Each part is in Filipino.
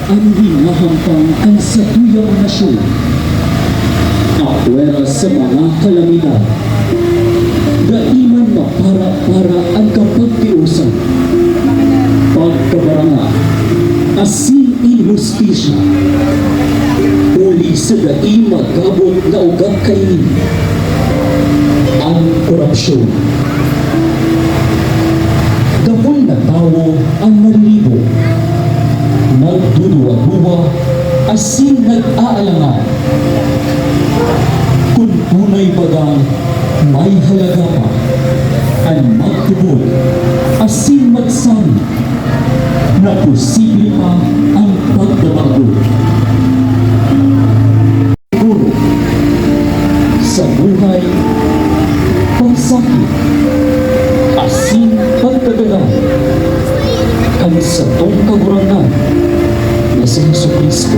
ang hinahampang ang sa tuyang nasyon. Akwera sa mga kalamidad, daiman mapara-para ang kapagtiusan, pagkabaranga, asin inhustisya, uli sa daing magabot na ugat kainin, ang korupsyon. Dahon na tao ang nalilibo, nagduduwa-duwa, asin nag-aalangan. Kung tunay bagang may halaga pa, ang magtubod, asin magsami, na posible pa ang pagbabago. Siguro, sa buhay, pagsakit, asin pagtagalan, ang satong kagurangan na si Jesucristo.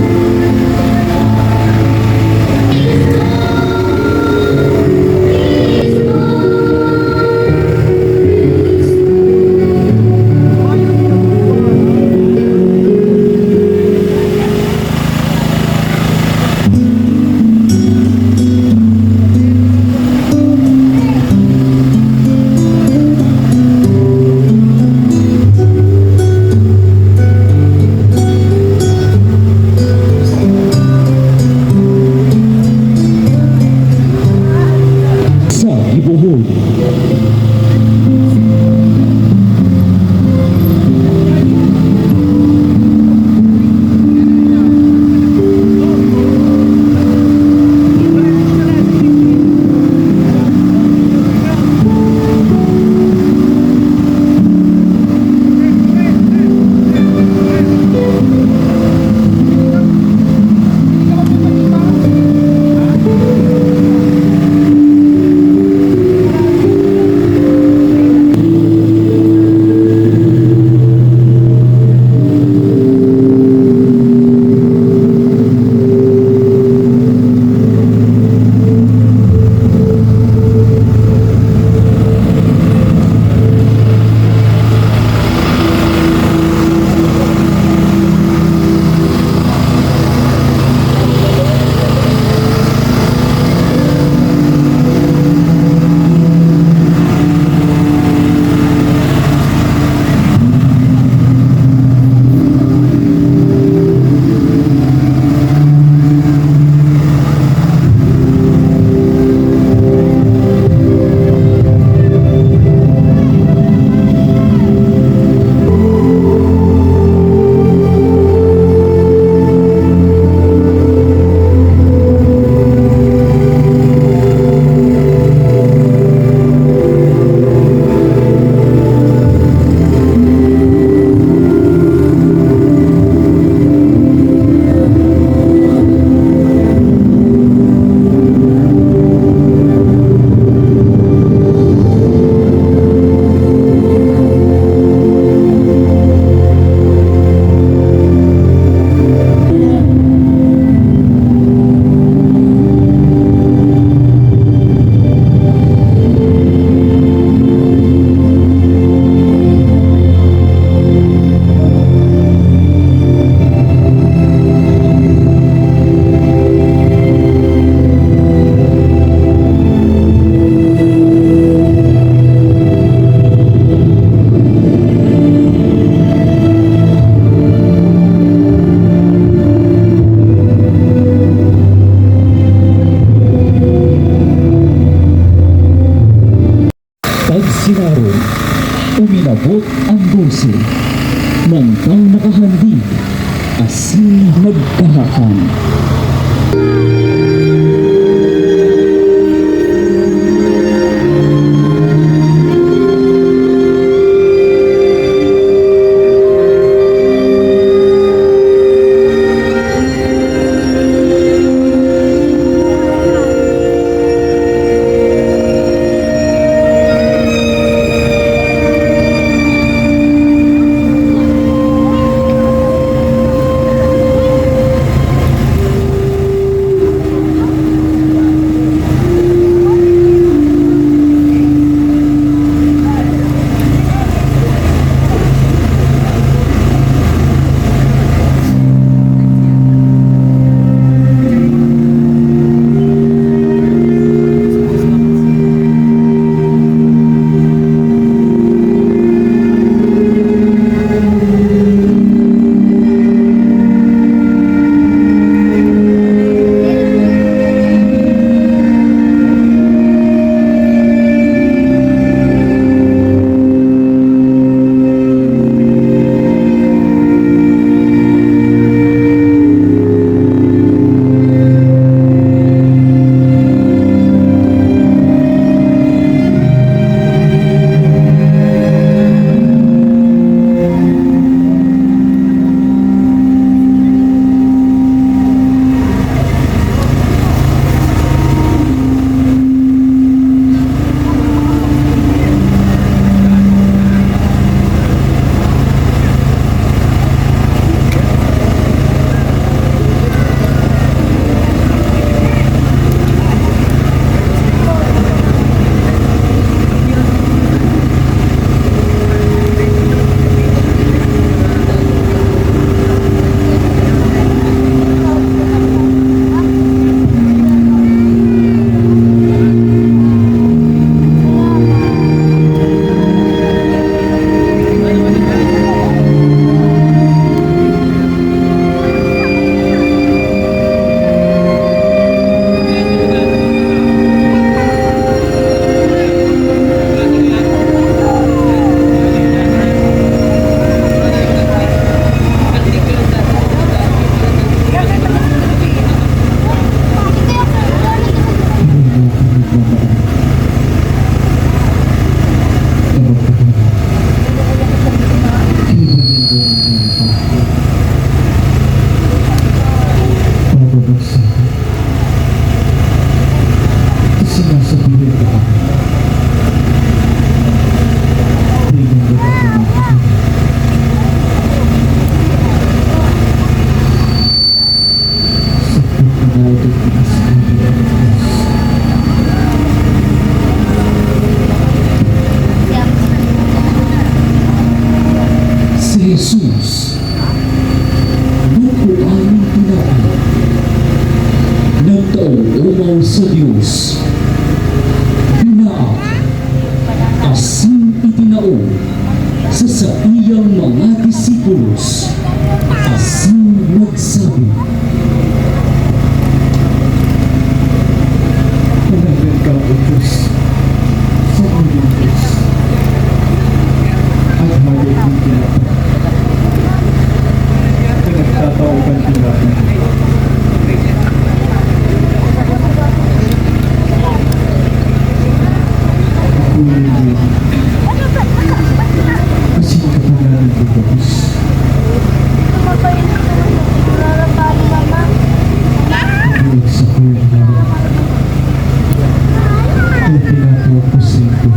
Sinaro, uminabot ang 12 ng taong nakahandi, asin nagkahakan. Jesus, lukuan tinapay, nagtaumaw sa Diyos, binaak, asin itinao sa iyang mga disipulos, asin nagsabi, Managal ka o Diyos sa iyong Diyos at hayag ng tinapay. Pinagtataugan tinapay. Ako ngayon, kasi kapanalan ko Diyos. Huwag sa kuya namin. Kung tinatawag ko sa ito,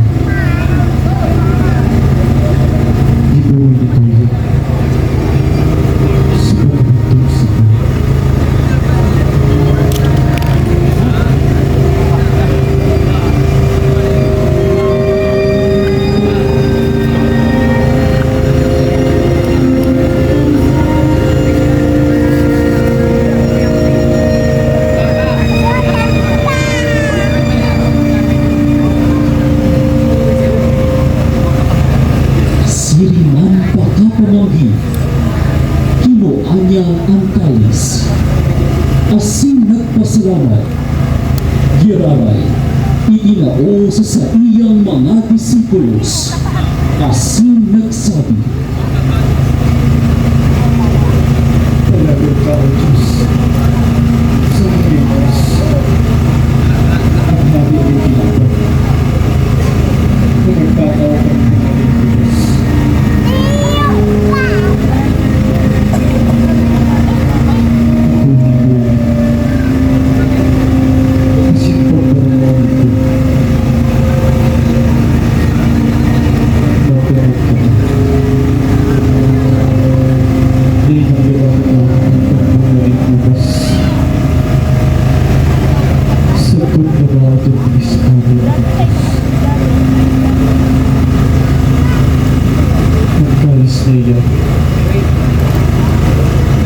gagawin ito yun. Sa pagkakatong sa ito. siriman pagkapamanggi, kinuha niya ang kalis, asin nagpasalamat, giraray, itinao sa iyang mga disipulos, asin nagsabi, Managal ka o Diyos sa iyong Diyos at hayag ng tinapay. Pinagtataugan tinapay ko Diyos.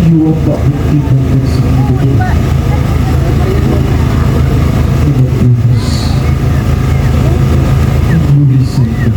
Iwan bakit kita sa mundo pinagpunas ang huli sa ito.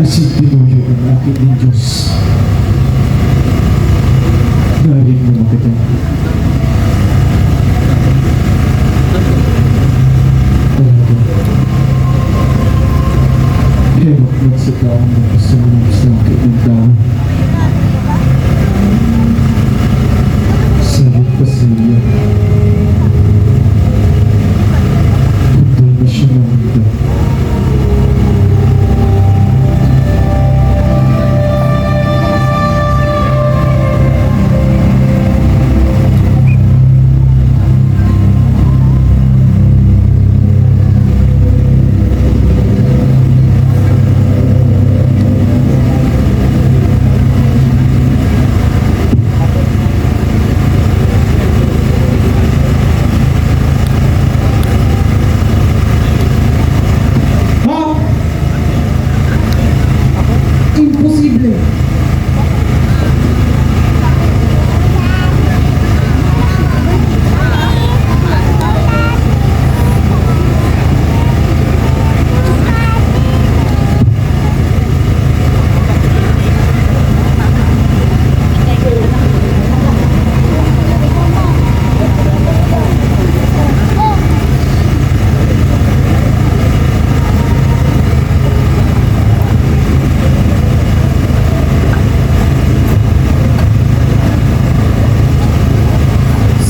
Kasi tinuyo ang akin ng Diyos. Hewat man sa taong nakasunod sa akin ng tao. Sayot pa siya. Hindi na siya mamita. Imposible.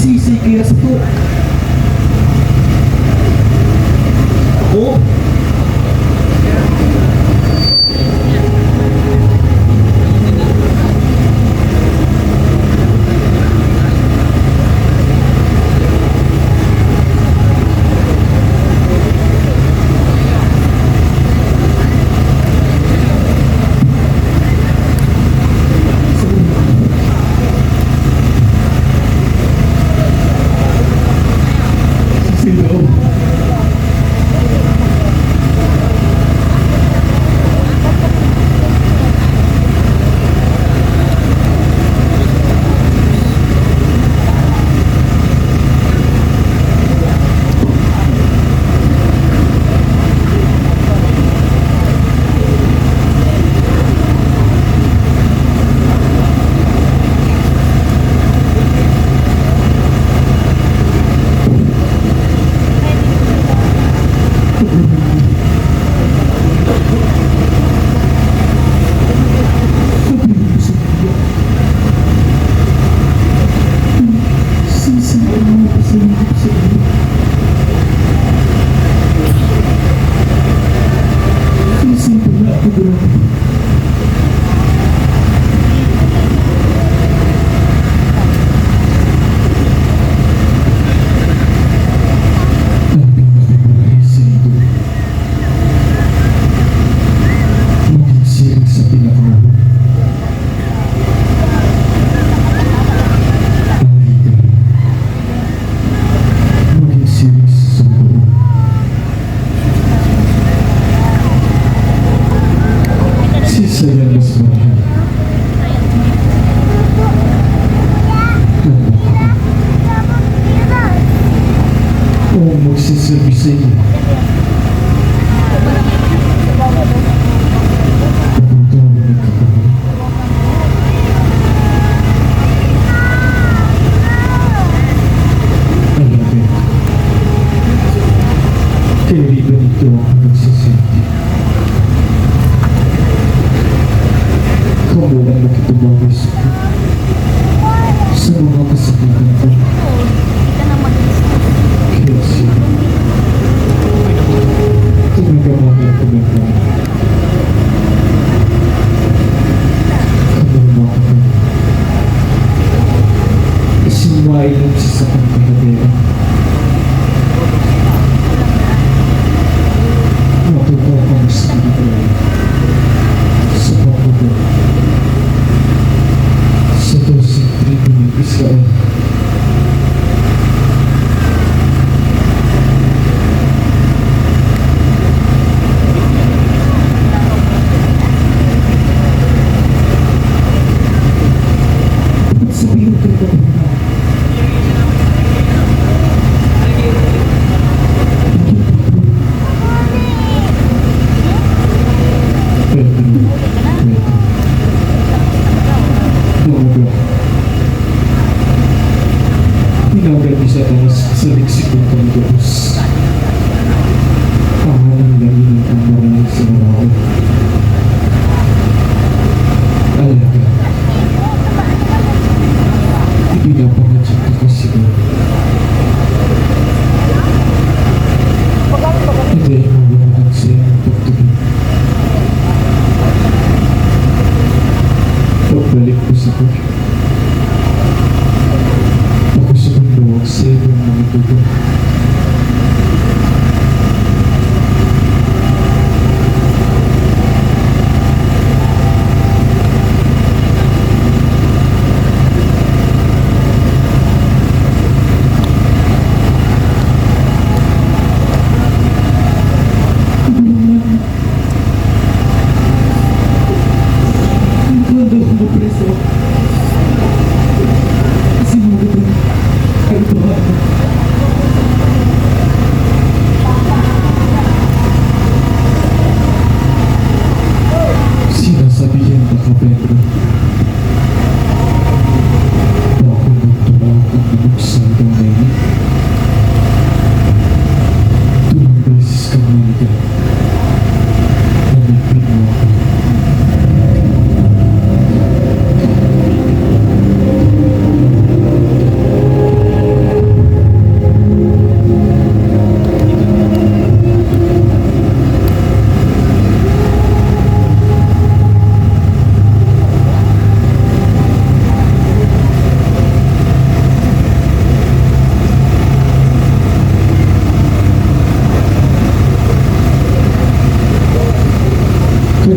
Sisi kaya sa to. Ako? Sino? Saya mas mahal. Oh, magsiserbi sa iyo. Papunta mo nagkakaroon. Alamin. Kaya di ba nito ako nagsasabi? Kamu ang nakitumawas ko sa mga kasabihan ko. Kaya siya, tumagamami ako ng mga. Kamu mga isinuwain siya sa pangkahadera.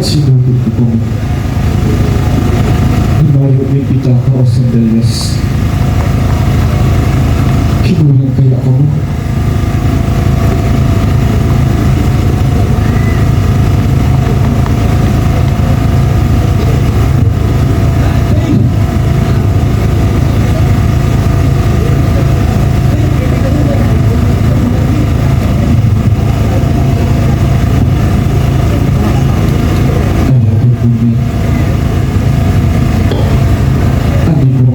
sinabi ko po, himayo may pitaka o sandalyas. Kinulang kaya ko mo?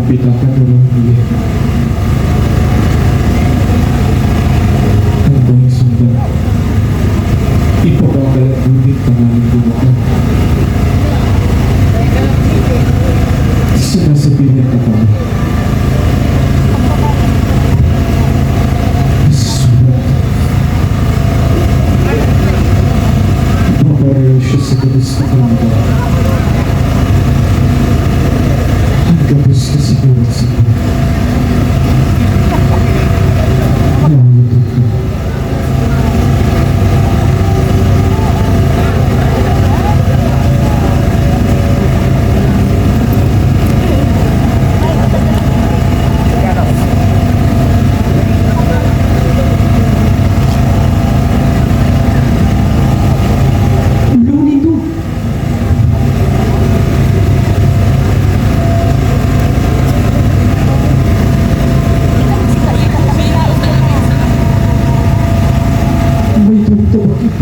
Pitaka dalam dia. Ang buhay sumba. Ipabagalat ngunit pangalan bumakan. Sinasabihin ka pa mo. Nasusulat. Ipapareho siya sa galis na kanila. Gabos ka siguro sa iyo. Nalulutod ka. Ulo nito. May tunto bakit?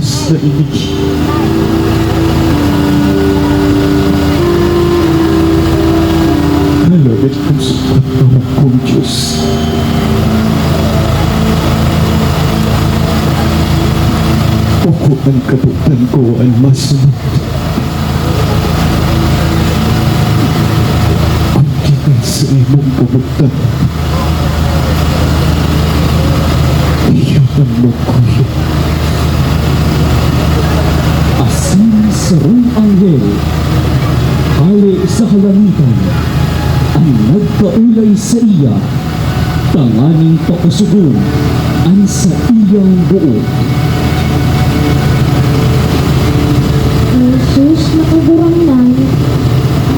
oras na ini. Halagad kong sapat na akong Diyos. Ako ang kabutan ko ang masunod. Kundi ka sa imong kabutan. Iyon ang magkulo. Asin sa rong anghel, hali sa kalangitan, ang nagkaulay sa iya, tanganing pakusugon ang sa iyang buot. Jesus nakaburangnan,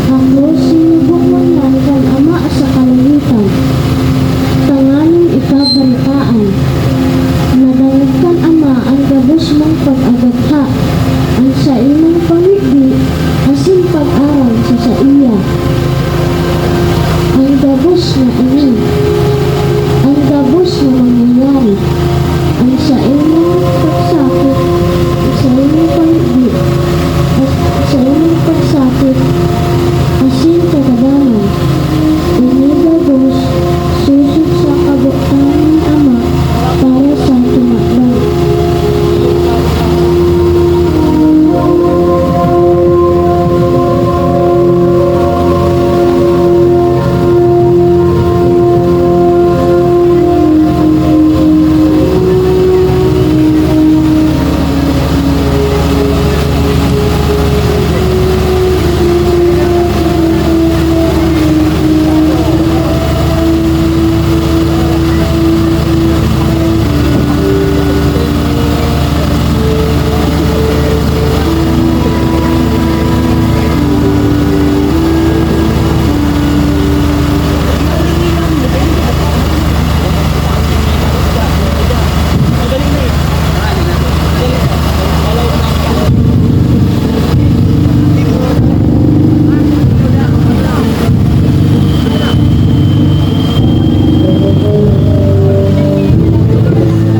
ang sinubok man yan kang ama sa kalangitan. Tanganing ikabaritaan, nadangog kan ama ang gabos mong pag-agatha, ang sa imong pangigdi, asin pag-aral sa iya. Ang gabos na ini, ang gabos na mangyayari, ang sa imong pagsakit, ang sa imong pangigdi, sa imong pagsakit, asin kagadanan, inigagos, susod sa kabuktan ng Ama para sa tumakbo.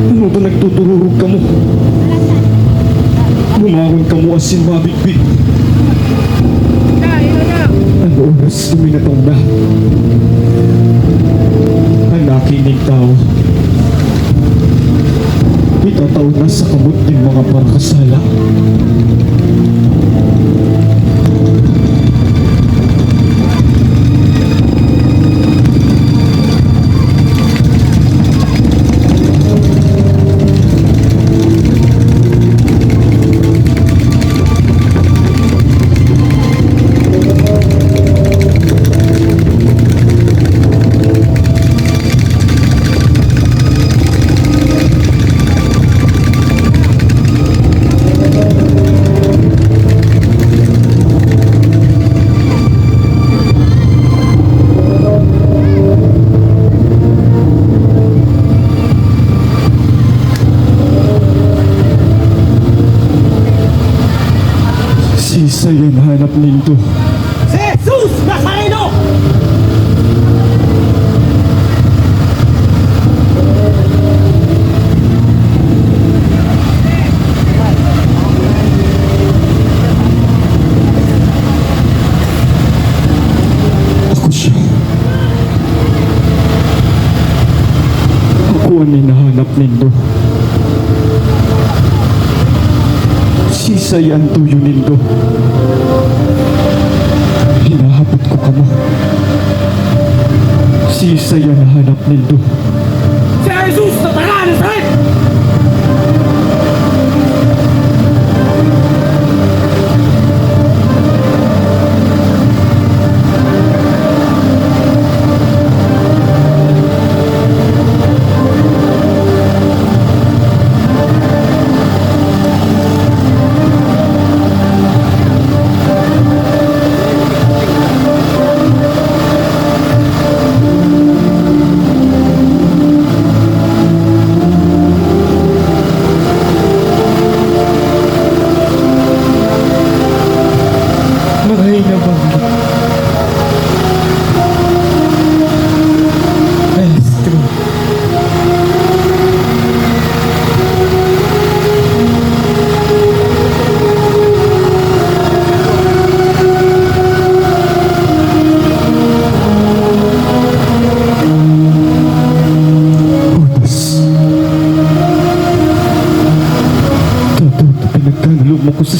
Ano ba nagtutururog ka mo? Bumangon ka mo asin mabigbig. Ang oras luminatong na. Ang nakinig tao. Itataw na sa kamot ng mga parakasala. Sisa yan hanap ninto. Jesus Nazareno! Ako siya. Ako ang hinahanap nindo. Sisa yan tuyo nindo. Hinahabot ko ka mo. Sisa yan hanap nindo. Si Jesus na taga Nazaret!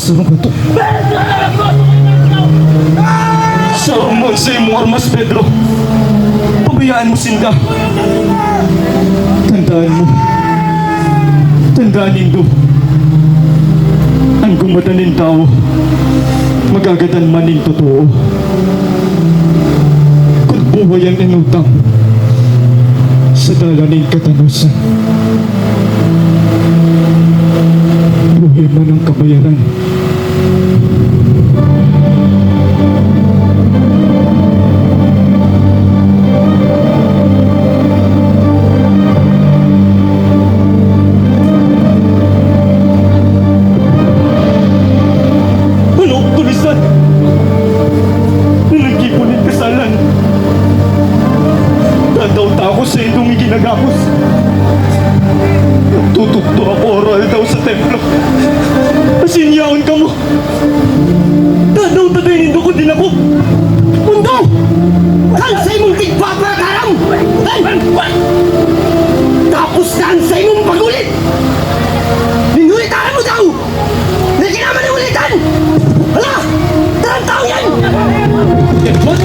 Sa ba to? Sa sa imong armas, Pedro. Pabayaan mo sinda. Tandaan mo. Tandaan nindo. Ang gumadanin tao, magagadan man ning totoo. Kung buhay ang inutang, sa dalaning katanusan. Buhay man ang kabayaran. Ano, tulisan? Nagkipunin kasalan. Dadaw tako sa itong ginagapos. Tutugto ako oral daw sa templo. Asinyaon ka mo. Dadaw tatayin ko din ako. Mundo! Saan sa imong tigpapakaram? Tapos saan sa imong pagulit? Ninulitan mo daw! Hindi ka naman niulitan! Hala! Tarang tao yan! Edward?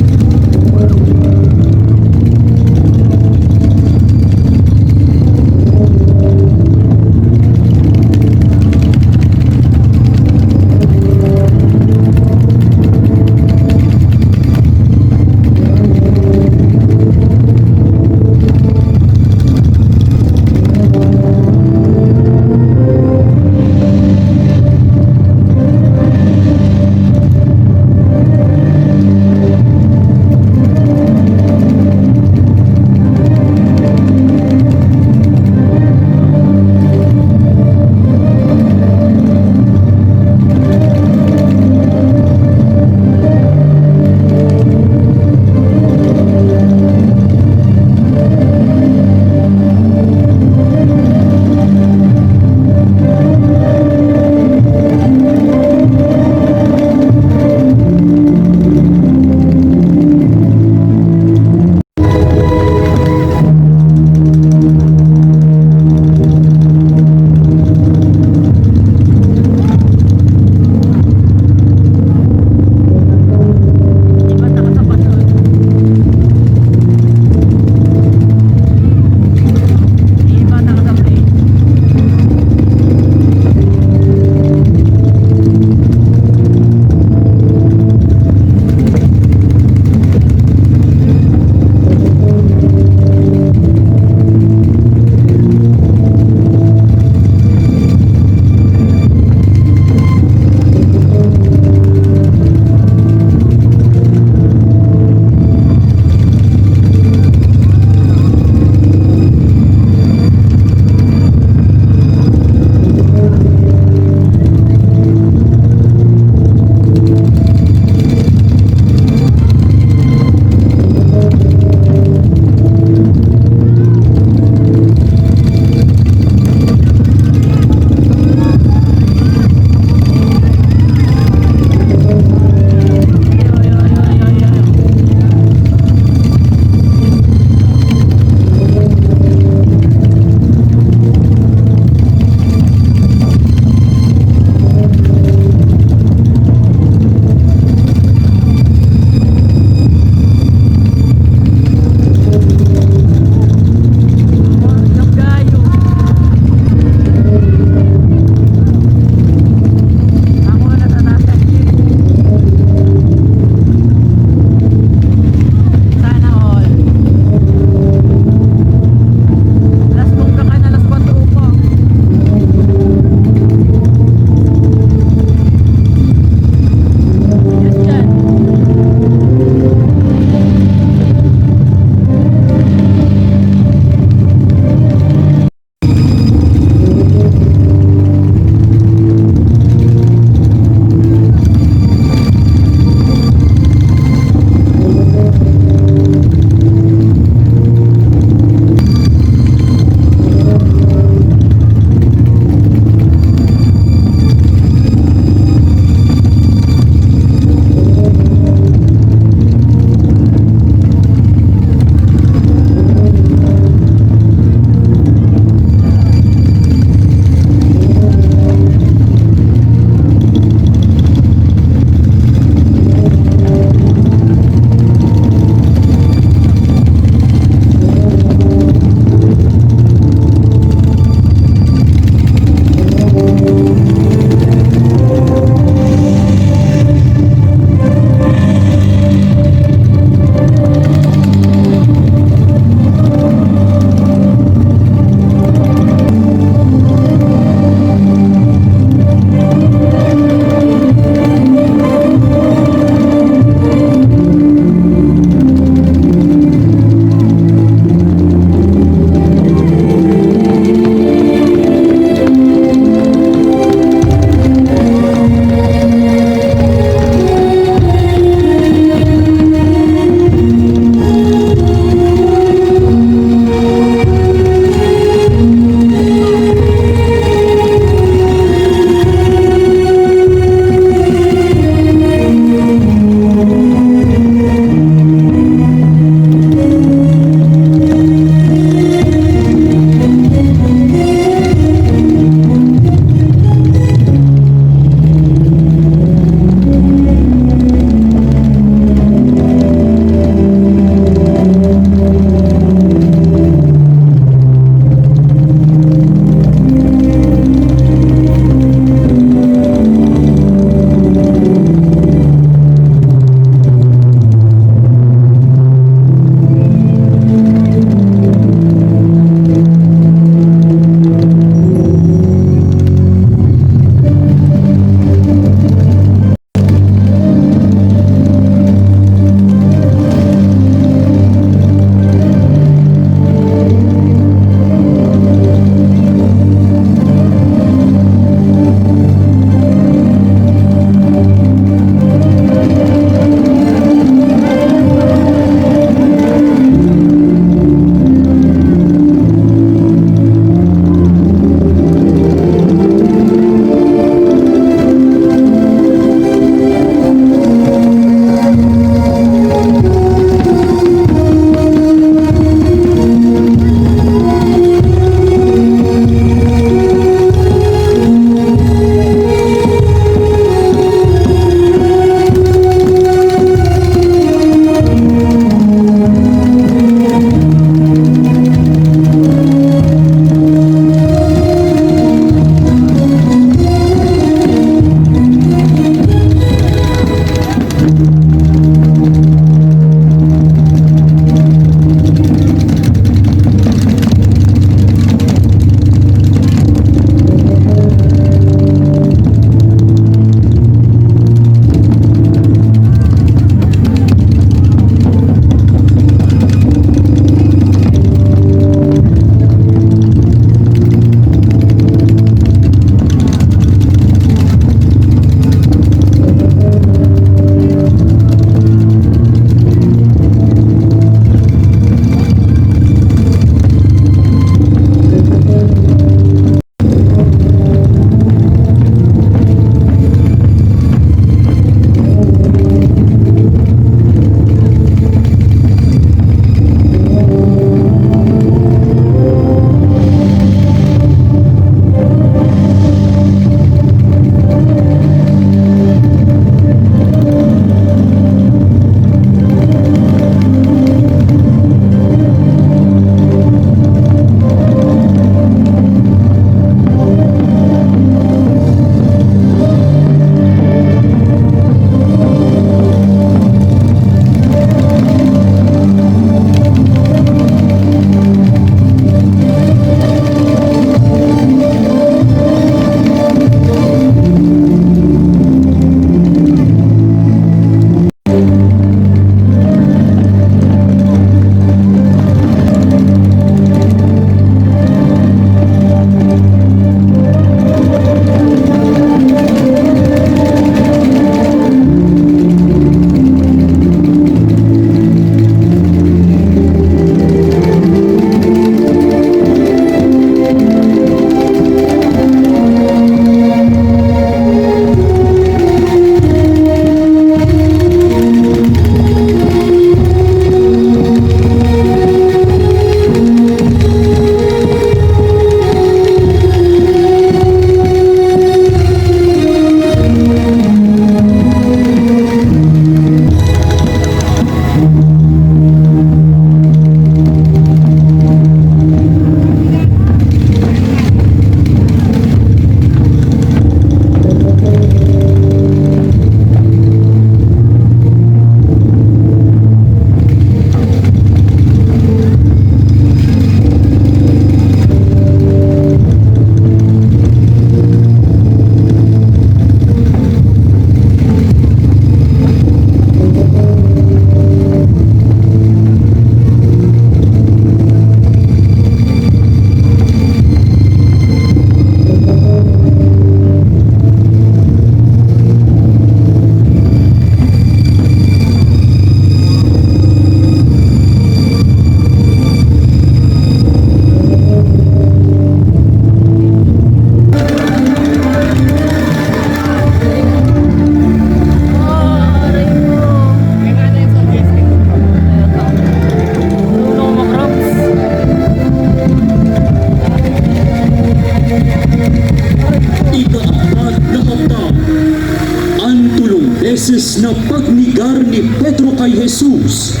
beses na pagnigar ni Pedro kay Jesus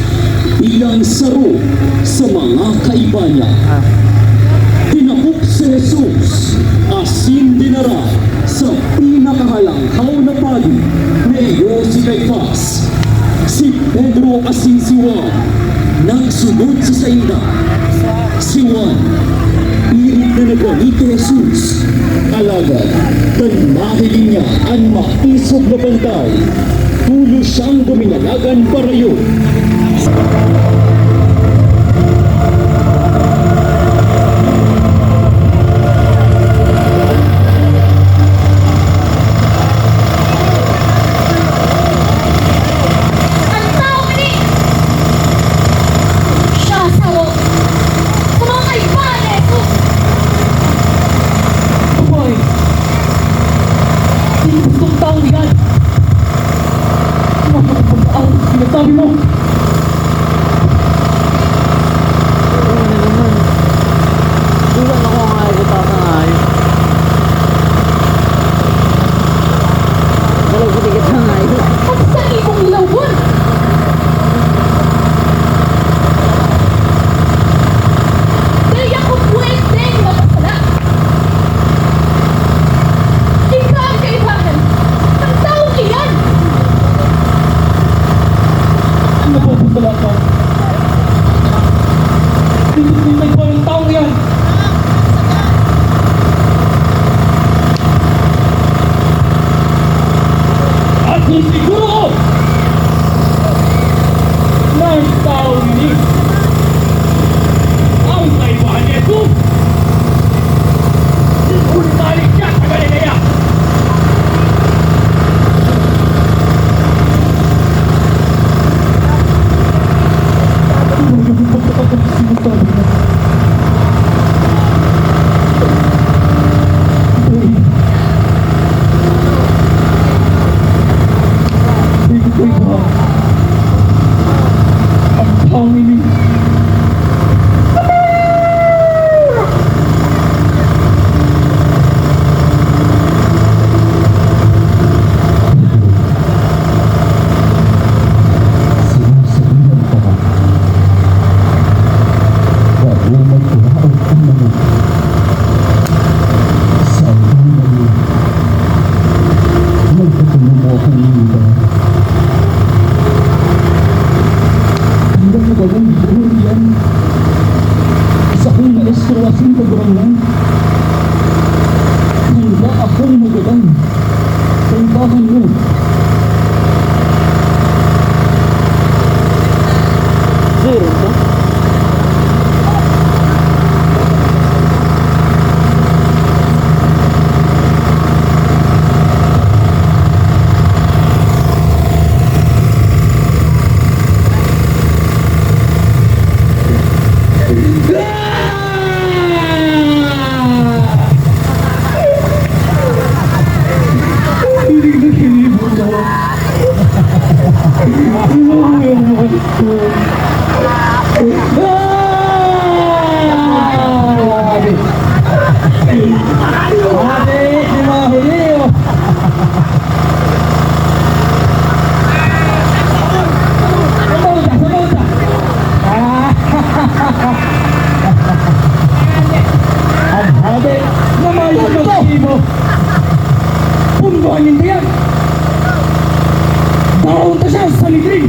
bilang saro sa mga kaiba niya. Tinakop si Jesus, asin dinara sa pinakahalanghaw na pagi ni si Caifás. Si Pedro asin si Juan nagsunod sa saina. Si Juan pilit na nagawit kay Jesus. Alagad, kan mahiling niya ang maisog na bantay. Tulo siyang guminalagan para yun. Ang tao ini! Siya saro sa mga kaibahan ni Jesus! Boy! Sino gustong taong yan? Ang sinasabi mo! At sa ibong ilawon! Kaya ko pwedeng mapasala! Ikaw ang kaibahan! Ang taong iyan! Napapasala ka. Tinitay ko yung taong yan. At sisiguro ko na ang taong ini ang kaibahan ni Jesus. Balik siya sa Galilea. Ang taong ini Sinasabihan ka ba? Bago magkuraot ang mga sa ang mga magpatuloy mo akong iba. Handa mo ba ng buhay yan? Sa akong maestro asing pagrangan. Handa akong magalang. Kaibahan mo. hilig na hilig mo na. Punduhan niyo yan! Daon ta siya sa liglig!